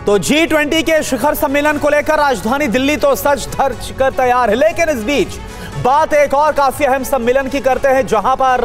तो G20 के शिखर सम्मेलन को लेकर राजधानी दिल्ली तो सज धज कर तैयार है, लेकिन इस बीच बात एक और काफी अहम सम्मेलन की करते हैं जहां पर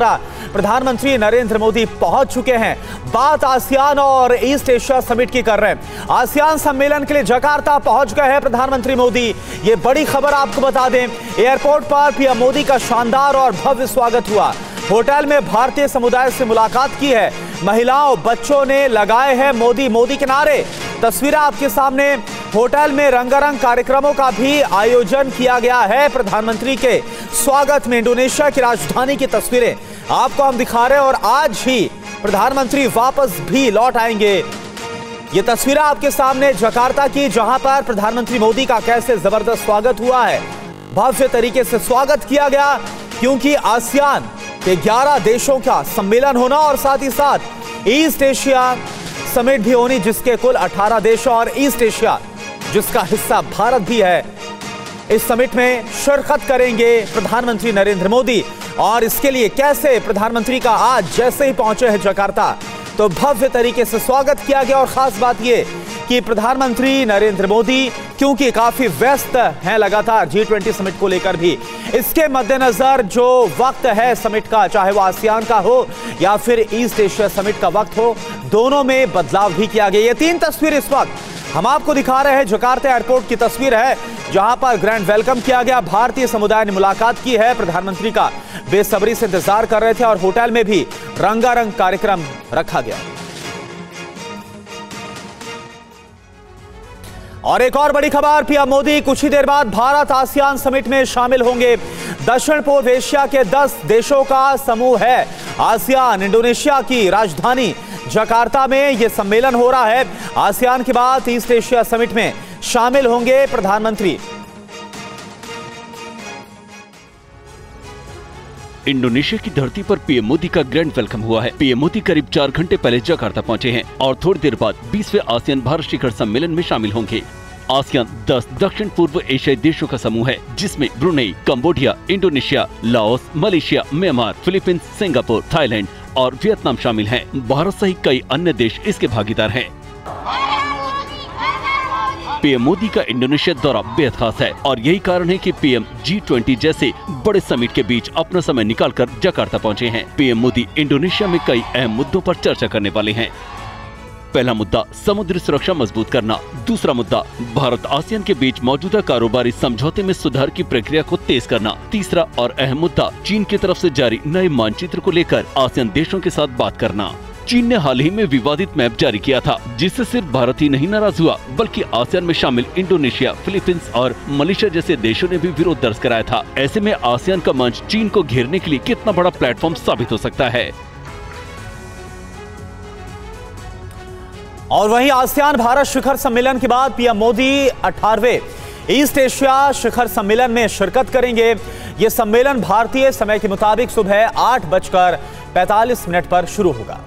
प्रधानमंत्री नरेंद्र मोदी पहुंच चुके हैं। बात आसियान और ईस्ट एशिया समिट की कर रहे हैं। आसियान सम्मेलन के लिए जकार्ता पहुंच गए हैं प्रधानमंत्री मोदी। ये बड़ी खबर आपको बता दें, एयरपोर्ट पर पीएम मोदी का शानदार और भव्य स्वागत हुआ। होटल में भारतीय समुदाय से मुलाकात की है। महिलाओं बच्चों ने लगाए हैं मोदी मोदी के नारे। तस्वीरें आपके सामने। होटल में रंगारंग कार्यक्रमों का भी आयोजन किया गया है। प्रधानमंत्री के स्वागत में इंडोनेशिया की राजधानी की तस्वीरें आपको हम दिखा रहे हैं और आज ही प्रधानमंत्री वापस भी लौट आएंगे। ये तस्वीरें आपके सामने जकार्ता की, जहां पर प्रधानमंत्री मोदी का कैसे जबरदस्त स्वागत हुआ है। भव्य तरीके से स्वागत किया गया क्योंकि आसियान के 11 देशों का सम्मेलन होना और साथ ही साथ ईस्ट एशिया समिट भी होनी, जिसके कुल 18 देश और ईस्ट एशिया जिसका हिस्सा भारत भी है। इस समिट में शिरकत करेंगे प्रधानमंत्री नरेंद्र मोदी और इसके लिए कैसे प्रधानमंत्री का आज जैसे ही पहुंचे हैं जकार्ता तो भव्य तरीके से स्वागत किया गया। और खास बात यह कि प्रधानमंत्री नरेंद्र मोदी क्योंकि काफी व्यस्त हैं लगातार G20 समिट को लेकर भी, इसके मद्देनजर जो वक्त है समिट का, चाहे वो आसियान का हो या फिर ईस्ट एशिया समिट का वक्त हो, दोनों में बदलाव भी किया गया। ये 3 तस्वीर इस वक्त हम आपको दिखा रहे हैं। जकार्ता एयरपोर्ट की तस्वीर है जहां पर ग्रैंड वेलकम किया गया। भारतीय समुदाय ने मुलाकात की है प्रधानमंत्री का, बेसब्री से इंतजार कर रहे थे और होटल में भी रंगारंग कार्यक्रम रखा गया। और एक और बड़ी खबर, पीएम मोदी कुछ ही देर बाद भारत आसियान समिट में शामिल होंगे। दक्षिण पूर्व एशिया के 10 देशों का समूह है आसियान। इंडोनेशिया की राजधानी जकार्ता में यह सम्मेलन हो रहा है। आसियान के बाद ईस्ट एशिया समिट में शामिल होंगे प्रधानमंत्री। इंडोनेशिया की धरती पर पीएम मोदी का ग्रैंड वेलकम हुआ है। पीएम मोदी करीब 4 घंटे पहले जकार्ता पहुंचे हैं और थोड़ी देर बाद 20वें आसियान भारत शिखर सम्मेलन में शामिल होंगे। आसियान 10 दक्षिण पूर्व एशियाई देशों का समूह है जिसमें Brunei, Cambodia, Indonesia, Laos, Malaysia, Myanmar, Philippines, Singapore, Thailand और वियतनाम शामिल हैं। भारत सहित कई अन्य देश इसके भागीदार हैं। पीएम मोदी का इंडोनेशिया दौरा बेहद खास है और यही कारण है कि पीएम G20 जैसे बड़े समिट के बीच अपना समय निकालकर जकार्ता पहुंचे हैं। पीएम मोदी इंडोनेशिया में कई अहम मुद्दों पर चर्चा करने वाले हैं। पहला मुद्दा समुद्री सुरक्षा मजबूत करना। दूसरा मुद्दा भारत आसियान के बीच मौजूदा कारोबारी समझौते में सुधार की प्रक्रिया को तेज करना। तीसरा और अहम मुद्दा चीन की तरफ से जारी नए मानचित्र को लेकर आसियान देशों के साथ बात करना। चीन ने हाल ही में विवादित मैप जारी किया था जिससे सिर्फ भारत ही नहीं नाराज हुआ बल्कि आसियान में शामिल इंडोनेशिया, फिलीपींस और मलेशिया जैसे देशों ने भी विरोध दर्ज कराया था। ऐसे में आसियान का मंच चीन को घेरने के लिए कितना बड़ा प्लेटफॉर्म साबित हो सकता है। और वहीं आसियान भारत शिखर सम्मेलन के बाद पीएम मोदी 18वें ईस्ट एशिया शिखर सम्मेलन में शिरकत करेंगे। यह सम्मेलन भारतीय समय के मुताबिक सुबह 8:45 पर शुरू होगा।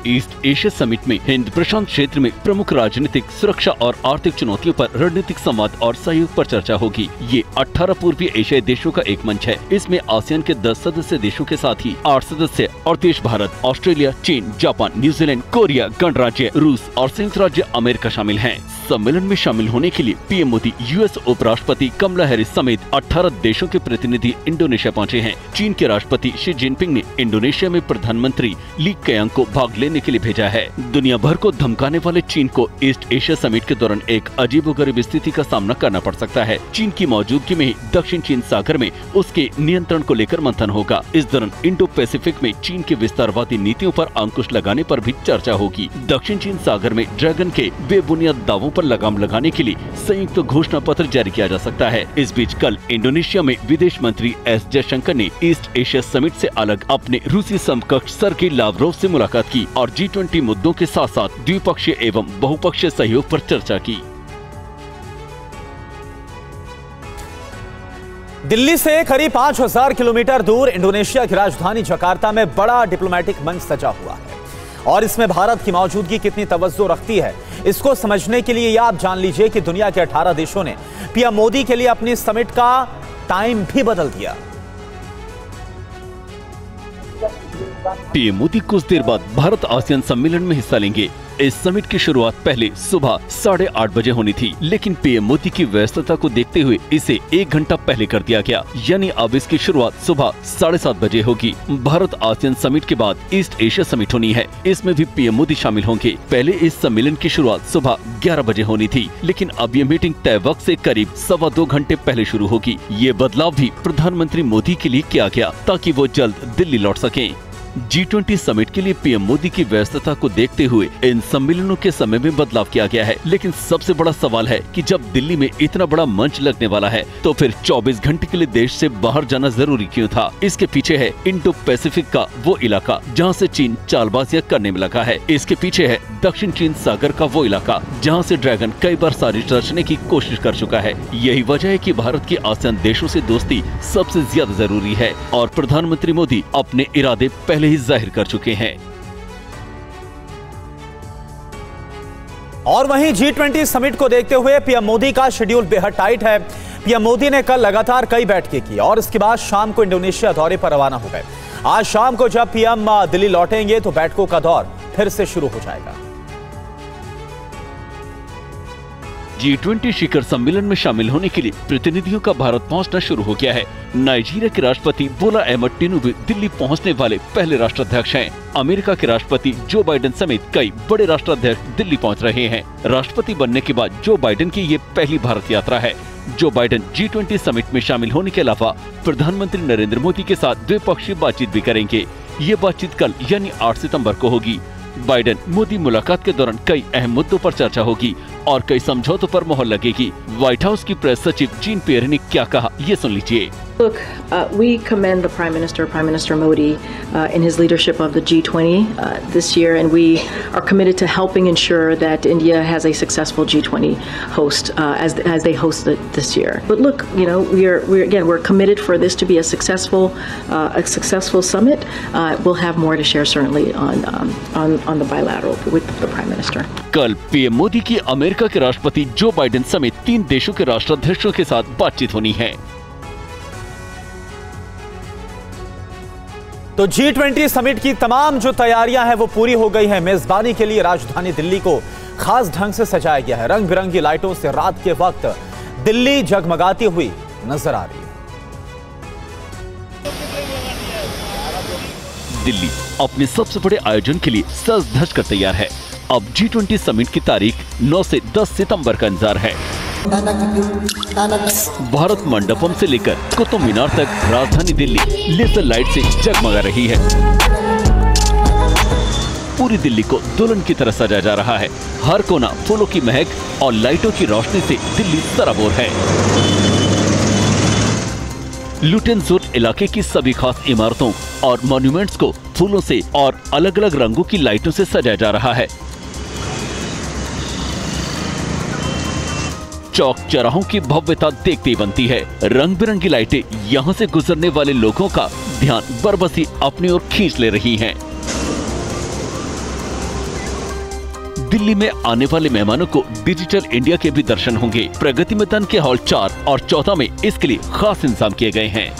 ईस्ट एशिया समिट में हिंद प्रशांत क्षेत्र में प्रमुख राजनीतिक, सुरक्षा और आर्थिक चुनौतियों पर रणनीतिक संवाद और सहयोग पर चर्चा होगी। ये 18 पूर्वी एशियाई देशों का एक मंच है। इसमें आसियान के 10 सदस्य देशों के साथ ही 8 सदस्य और देश भारत, ऑस्ट्रेलिया, चीन, जापान, न्यूजीलैंड, कोरिया, गणराज्य रूस और संयुक्त राज्य अमेरिका शामिल हैं। सम्मेलन में शामिल होने के लिए पीएम मोदी यूएस उपराष्ट्रपति कमला हैरिस समेत 18 देशों के प्रतिनिधि इंडोनेशिया पहुंचे हैं। चीन के राष्ट्रपति शी जिनपिंग ने इंडोनेशिया में प्रधानमंत्री ली केयांग को भाग लेने के लिए भेजा है। दुनिया भर को धमकाने वाले चीन को ईस्ट एशिया समिट के दौरान एक अजीबोगरीब स्थिति का सामना करना पड़ सकता है। चीन की मौजूदगी में ही दक्षिण चीन सागर में उसके नियंत्रण को लेकर मंथन होगा। इस दौरान इंडो पैसिफिक में चीन की विस्तारवादी नीतियों पर अंकुश लगाने पर भी चर्चा होगी। दक्षिण चीन सागर में ड्रैगन के बेबुनियाद दावों पर लगाम लगाने के लिए संयुक्त घोषणा पत्र जारी किया जा सकता है। इस बीच कल इंडोनेशिया में विदेश मंत्री एस जयशंकर ने ईस्ट एशिया समिट से अलग अपने रूसी समकक्ष सर्गेई लावरोव से मुलाकात की और G20 मुद्दों के साथ साथ द्विपक्षीय एवं बहुपक्षीय सहयोग पर चर्चा की। दिल्ली से करीब 5000 किलोमीटर दूर इंडोनेशिया की राजधानी जकार्ता में बड़ा डिप्लोमेटिक मंच सजा हुआ है और इसमें भारत की मौजूदगी कितनी तवज्जो रखती है, इसको समझने के लिए आप जान लीजिए कि दुनिया के 18 देशों ने पीएम मोदी के लिए अपनी समिट का टाइम भी बदल दिया। पीएम मोदी कुछ देर बाद भारत आसियान सम्मेलन में हिस्सा लेंगे। इस समिट की शुरुआत पहले सुबह 8:30 बजे होनी थी, लेकिन पीएम मोदी की व्यस्तता को देखते हुए इसे 1 घंटा पहले कर दिया गया, यानी अब इसकी शुरुआत सुबह 7:30 बजे होगी। भारत आसियान समिट के बाद ईस्ट एशिया समिट होनी है, इसमें भी पीएम मोदी शामिल होंगे। पहले इस सम्मेलन की शुरुआत सुबह 11 बजे होनी थी, लेकिन अब ये मीटिंग तय वक्त से करीब 2.25 घंटे पहले शुरू होगी। ये बदलाव भी प्रधानमंत्री मोदी के लिए किया गया ताकि वो जल्द दिल्ली लौट सकें। G20 समिट के लिए पीएम मोदी की व्यस्तता को देखते हुए इन सम्मेलनों के समय में बदलाव किया गया है, लेकिन सबसे बड़ा सवाल है कि जब दिल्ली में इतना बड़ा मंच लगने वाला है तो फिर 24 घंटे के लिए देश से बाहर जाना जरूरी क्यों था? इसके पीछे है इंडो पैसिफिक का वो इलाका जहां से चीन चालबाजियां करने में लगा है। इसके पीछे है दक्षिण चीन सागर का वो इलाका जहाँ से ड्रैगन कई बार साजिश रचने की कोशिश कर चुका है। यही वजह है कि भारत की आसियान देशों से दोस्ती सबसे ज्यादा जरूरी है और प्रधानमंत्री मोदी अपने इरादे पहले ही जाहिर कर चुके हैं। और वहीं G20 समिट को देखते हुए पीएम मोदी का शेड्यूल बेहद टाइट है। पीएम मोदी ने कल लगातार कई बैठकें की और इसके बाद शाम को इंडोनेशिया दौरे पर रवाना हो गए। आज शाम को जब पीएम दिल्ली लौटेंगे तो बैठकों का दौर फिर से शुरू हो जाएगा। G20 शिखर सम्मेलन में शामिल होने के लिए प्रतिनिधियों का भारत पहुंचना शुरू हो गया है। नाइजीरिया के राष्ट्रपति बोला अहमद टिनुबू दिल्ली पहुंचने वाले पहले राष्ट्राध्यक्ष हैं। अमेरिका के राष्ट्रपति जो बाइडेन समेत कई बड़े राष्ट्राध्यक्ष दिल्ली पहुंच रहे हैं। राष्ट्रपति बनने के बाद जो बाइडेन की ये पहली भारत यात्रा है। जो बाइडेन G20 समिट में शामिल होने के अलावा प्रधानमंत्री नरेंद्र मोदी के साथ द्विपक्षीय बातचीत भी करेंगे। ये बातचीत कल यानी 8 सितंबर को होगी। बाइडेन मोदी मुलाकात के दौरान कई अहम मुद्दों पर चर्चा होगी और कई समझौतों पर मोहर लगेगी। व्हाइट हाउस की प्रेस सचिव जीन पियरे ने क्या कहा, ये सुन लीजिए। Look, we commend the Prime Minister Modi, in his leadership of the G20 this year, and we are committed to helping ensure that India has a successful G20 host as they host it this year. But look, you know, we're committed for this to be a successful summit. We'll have more to share certainly on the bilateral with the Prime Minister. कल PM Modi की America के राष्ट्रपति Joe Biden समेत 3 देशों के राष्ट्राध्यक्षों के साथ बातचीत होनी है। तो G20 समिट की तमाम जो तैयारियां हैं वो पूरी हो गई हैं। मेजबानी के लिए राजधानी दिल्ली को खास ढंग से सजाया गया है। रंग बिरंगी लाइटों से रात के वक्त दिल्ली जगमगाती हुई नजर आ रही है। दिल्ली अपने सबसे बड़े आयोजन के लिए सज धज कर तैयार है। अब G20 समिट की तारीख 9 से 10 सितंबर का इंतजार है। भारत मंडपम से लेकर कुतुब मीनार तक राजधानी दिल्ली लेजर लाइट से जगमगा रही है। पूरी दिल्ली को दुल्हन की तरह सजाया जा रहा है। हर कोना फूलों की महक और लाइटों की रोशनी से दिल्ली सराबोर है। लुटेन जोन इलाके की सभी खास इमारतों और मॉन्यूमेंट्स को फूलों से और अलग अलग रंगों की लाइटों से सजाया जा रहा है। चौक चौराहों की भव्यता देखते ही बनती है। रंग बिरंगी लाइटें यहाँ से गुजरने वाले लोगों का ध्यान बरबसी अपनी ओर खींच ले रही हैं। दिल्ली में आने वाले मेहमानों को डिजिटल इंडिया के भी दर्शन होंगे। प्रगति मैदान के हॉल 4 और 14 में इसके लिए खास इंतजाम किए गए हैं।